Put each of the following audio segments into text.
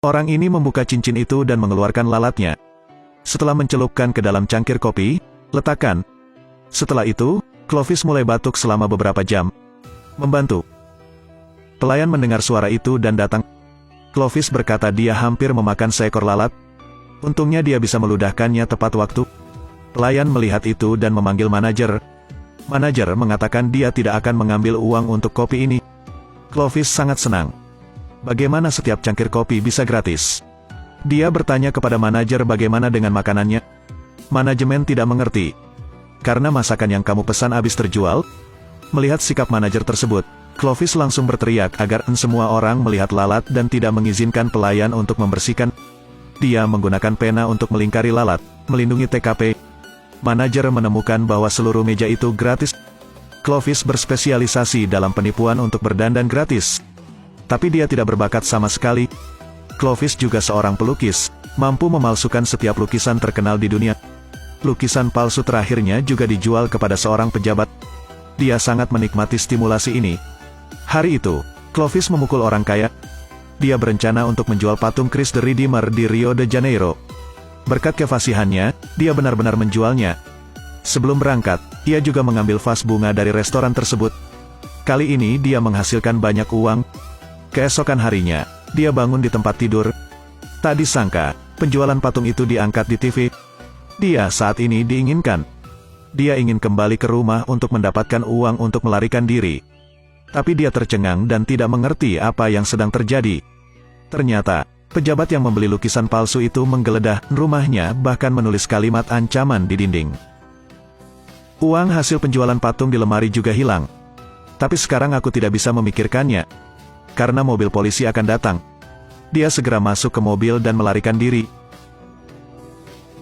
Orang ini membuka cincin itu dan mengeluarkan lalatnya. Setelah mencelupkan ke dalam cangkir kopi, letakkan. Setelah itu, Clovis mulai batuk selama beberapa jam. Membantu. Pelayan mendengar suara itu dan datang. Clovis berkata dia hampir memakan seekor lalat. Untungnya dia bisa meludahkannya tepat waktu. Pelayan melihat itu dan memanggil manajer. Manajer mengatakan dia tidak akan mengambil uang untuk kopi ini. Clovis sangat senang. Bagaimana setiap cangkir kopi bisa gratis? Dia bertanya kepada manajer bagaimana dengan makanannya. Manajemen tidak mengerti. Karena masakan yang kamu pesan habis terjual? Melihat sikap manajer tersebut, Clovis langsung berteriak agar semua orang melihat lalat dan tidak mengizinkan pelayan untuk membersihkan. Dia menggunakan pena untuk melingkari lalat, melindungi TKP. Manajer menemukan bahwa seluruh meja itu gratis. Clovis berspesialisasi dalam penipuan untuk berdandan gratis. Tapi dia tidak berbakat sama sekali. Clovis juga seorang pelukis, mampu memalsukan setiap lukisan terkenal di dunia. Lukisan palsu terakhirnya juga dijual kepada seorang pejabat. Dia sangat menikmati stimulasi ini. Hari itu, Clovis memukul orang kaya. Dia berencana untuk menjual patung Christ the Redeemer di Rio de Janeiro. Berkat kefasihannya, dia benar-benar menjualnya. Sebelum berangkat, ia juga mengambil vas bunga dari restoran tersebut. Kali ini dia menghasilkan banyak uang. Keesokan harinya, dia bangun di tempat tidur. Tak disangka, penjualan patung itu diangkat di TV. Dia saat ini diinginkan. Dia ingin kembali ke rumah untuk mendapatkan uang untuk melarikan diri. Tapi dia tercengang dan tidak mengerti apa yang sedang terjadi. Ternyata, pejabat yang membeli lukisan palsu itu menggeledah rumahnya bahkan menulis kalimat ancaman di dinding. Uang hasil penjualan patung di lemari juga hilang. Tapi sekarang aku tidak bisa memikirkannya. Karena mobil polisi akan datang. Dia segera masuk ke mobil dan melarikan diri.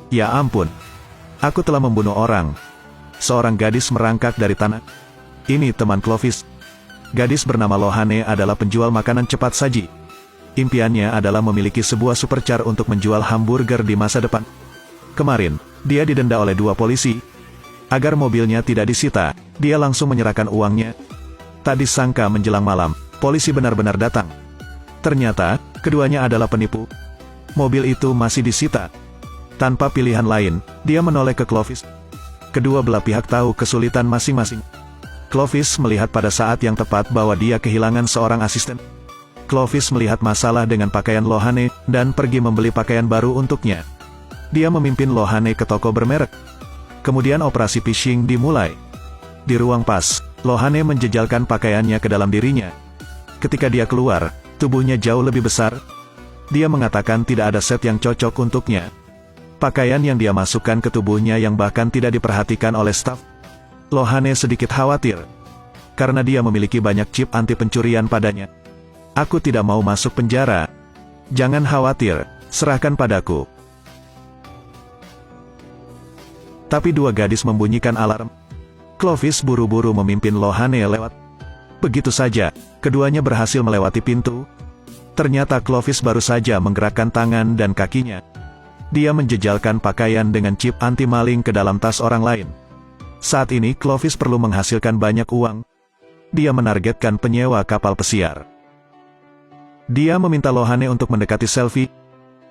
Ya ampun. Aku telah membunuh orang. Seorang gadis merangkak dari tanah. Ini teman Clovis. Gadis bernama Lohane adalah penjual makanan cepat saji. Impiannya adalah memiliki sebuah supercar untuk menjual hamburger di masa depan. Kemarin, dia didenda oleh 2 polisi. Agar mobilnya tidak disita, dia langsung menyerahkan uangnya. Tak disangka menjelang malam, polisi benar-benar datang. Ternyata, keduanya adalah penipu. Mobil itu masih disita. Tanpa pilihan lain, dia menoleh ke Clovis. Kedua belah pihak tahu kesulitan masing-masing. Clovis melihat pada saat yang tepat bahwa dia kehilangan seorang asisten. Clovis melihat masalah dengan pakaian Lohane, dan pergi membeli pakaian baru untuknya. Dia memimpin Lohane ke toko bermerek. Kemudian operasi phishing dimulai. Di ruang pas, Lohane menjejalkan pakaiannya ke dalam dirinya. Ketika dia keluar, tubuhnya jauh lebih besar. Dia mengatakan tidak ada set yang cocok untuknya. Pakaian yang dia masukkan ke tubuhnya yang bahkan tidak diperhatikan oleh staf. Lohane sedikit khawatir. Karena dia memiliki banyak chip anti pencurian padanya. Aku tidak mau masuk penjara. Jangan khawatir, serahkan padaku. Tapi 2 gadis membunyikan alarm. Clovis buru-buru memimpin Lohane lewat. Begitu saja, keduanya berhasil melewati pintu. Ternyata Clovis baru saja menggerakkan tangan dan kakinya. Dia menjejalkan pakaian dengan chip anti-maling ke dalam tas orang lain. Saat ini Clovis perlu menghasilkan banyak uang. Dia menargetkan penyewa kapal pesiar. Dia meminta Lohane untuk mendekati selfie.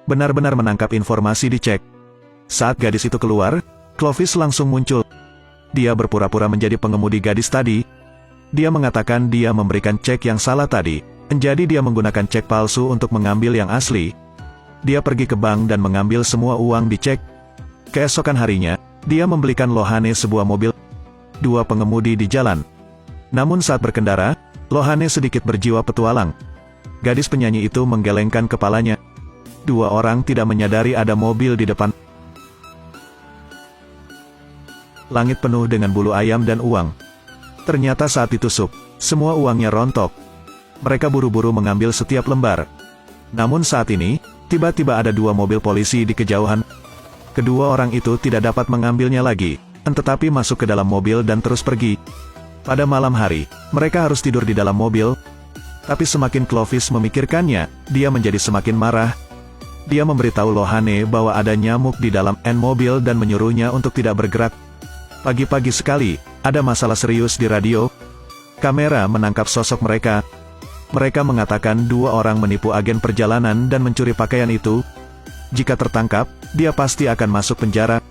Benar-benar menangkap informasi di cek. Saat gadis itu keluar, Clovis langsung muncul. Dia berpura-pura menjadi pengemudi gadis tadi. Dia mengatakan dia memberikan cek yang salah tadi. Jadi dia menggunakan cek palsu untuk mengambil yang asli. Dia pergi ke bank dan mengambil semua uang di cek. Keesokan harinya, dia membelikan Lohane sebuah mobil. 2 pengemudi di jalan. Namun saat berkendara, Lohane sedikit berjiwa petualang. Gadis penyanyi itu menggelengkan kepalanya. 2 orang tidak menyadari ada mobil di depan. Langit penuh dengan bulu ayam dan uang. Ternyata saat ditusuk, semua uangnya rontok. Mereka buru-buru mengambil setiap lembar. Namun saat ini, tiba-tiba ada 2 mobil polisi di kejauhan. Kedua orang itu tidak dapat mengambilnya lagi, tetapi masuk ke dalam mobil dan terus pergi. Pada malam hari, mereka harus tidur di dalam mobil. Tapi semakin Clovis memikirkannya, dia menjadi semakin marah. Dia memberitahu Lohane bahwa ada nyamuk di dalam mobil dan menyuruhnya untuk tidak bergerak. Pagi-pagi sekali, ada masalah serius di radio. Kamera menangkap sosok mereka. Mereka mengatakan dua orang menipu agen perjalanan dan mencuri pakaian itu. Jika tertangkap, dia pasti akan masuk penjara.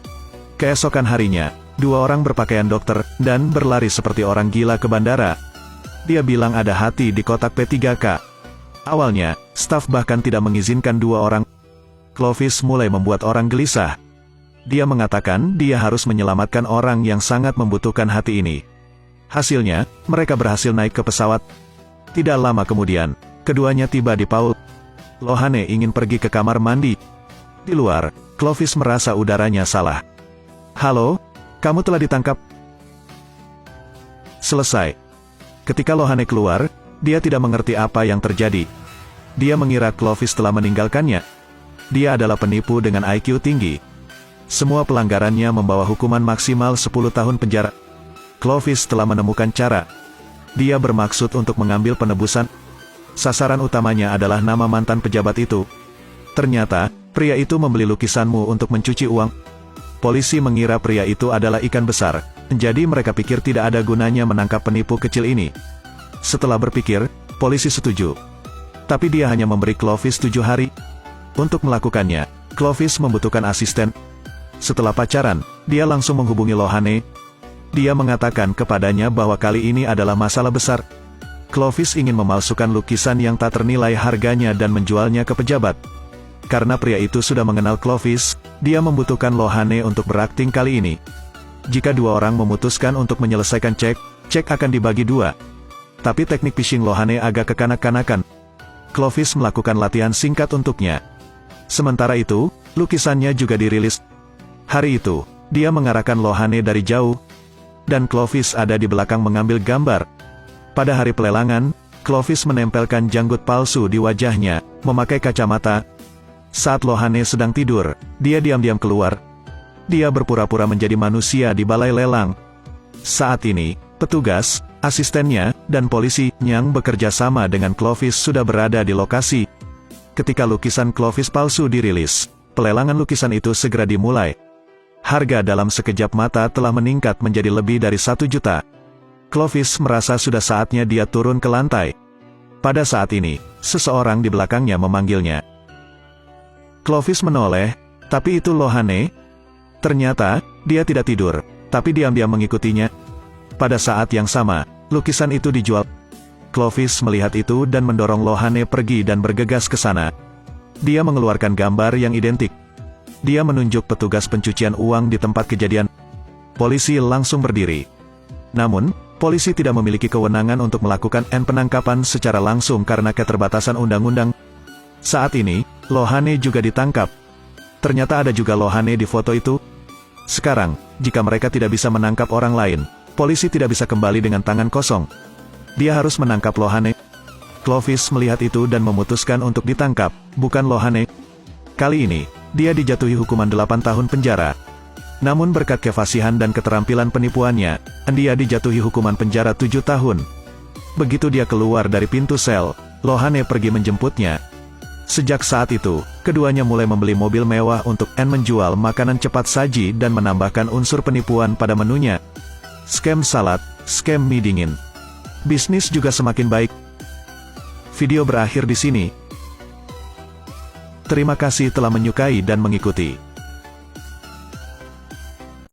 Keesokan harinya, dua orang berpakaian dokter dan berlari seperti orang gila ke bandara. Dia bilang ada hati di kotak P3K. Awalnya, staf bahkan tidak mengizinkan dua orang. Clovis mulai membuat orang gelisah. Dia mengatakan dia harus menyelamatkan orang yang sangat membutuhkan hati ini. Hasilnya, mereka berhasil naik ke pesawat. Tidak lama kemudian, keduanya tiba di Paul. Lohane ingin pergi ke kamar mandi. Di luar, Clovis merasa udaranya salah. "Halo, kamu telah ditangkap." Selesai. Ketika Lohane keluar, dia tidak mengerti apa yang terjadi. Dia mengira Clovis telah meninggalkannya. Dia adalah penipu dengan IQ tinggi. Semua pelanggarannya membawa hukuman maksimal 10 tahun penjara. Clovis telah menemukan cara. Dia bermaksud untuk mengambil penebusan. Sasaran utamanya adalah nama mantan pejabat itu. Ternyata, pria itu membeli lukisanmu untuk mencuci uang. Polisi mengira pria itu adalah ikan besar, jadi mereka pikir tidak ada gunanya menangkap penipu kecil ini. Setelah berpikir, polisi setuju. Tapi dia hanya memberi Clovis 7 hari. Untuk melakukannya, Clovis membutuhkan asisten. Setelah pacaran, dia langsung menghubungi Lohane. Dia mengatakan kepadanya bahwa kali ini adalah masalah besar. Clovis ingin memalsukan lukisan yang tak ternilai harganya dan menjualnya ke pejabat. Karena pria itu sudah mengenal Clovis, dia membutuhkan Lohane untuk berakting kali ini. Jika dua orang memutuskan untuk menyelesaikan cek akan dibagi dua. Tapi teknik phishing Lohane agak kekanak-kanakan. Clovis melakukan latihan singkat untuknya. Sementara itu, lukisannya juga dirilis. Hari itu, dia mengarahkan Lohane dari jauh. Dan Clovis ada di belakang mengambil gambar. Pada hari pelelangan, Clovis menempelkan janggut palsu di wajahnya, memakai kacamata. Saat Lohane sedang tidur, dia diam-diam keluar. Dia berpura-pura menjadi manusia di balai lelang. Saat ini, petugas, asistennya, dan polisi yang bekerja sama dengan Clovis sudah berada di lokasi. Ketika lukisan Clovis palsu dirilis, pelelangan lukisan itu segera dimulai. Harga dalam sekejap mata telah meningkat menjadi lebih dari 1 juta. Clovis merasa sudah saatnya dia turun ke lantai. Pada saat ini, seseorang di belakangnya memanggilnya. Clovis menoleh, tapi itu Lohane. Ternyata, dia tidak tidur, tapi diam-diam mengikutinya. Pada saat yang sama, lukisan itu dijual. Clovis melihat itu dan mendorong Lohane pergi dan bergegas ke sana. Dia mengeluarkan gambar yang identik. Dia menunjuk petugas pencucian uang di tempat kejadian. Polisi langsung berdiri. Namun, polisi tidak memiliki kewenangan untuk melakukan penangkapan secara langsung karena keterbatasan undang-undang. Saat ini, Lohane juga ditangkap. Ternyata ada juga Lohane di foto itu. Sekarang, jika mereka tidak bisa menangkap orang lain, polisi tidak bisa kembali dengan tangan kosong. Dia harus menangkap Lohane. Clovis melihat itu dan memutuskan untuk ditangkap, bukan Lohane. Kali ini, dia dijatuhi hukuman 8 tahun penjara. Namun berkat kefasihan dan keterampilan penipuannya, dia dijatuhi hukuman penjara 7 tahun. Begitu dia keluar dari pintu sel, Lohane pergi menjemputnya. Sejak saat itu, keduanya mulai membeli mobil mewah untuk menjual makanan cepat saji dan menambahkan unsur penipuan pada menunya. Scam salad, scam mie dingin. Bisnis juga semakin baik. Video berakhir di sini. Terima kasih telah menyukai dan mengikuti.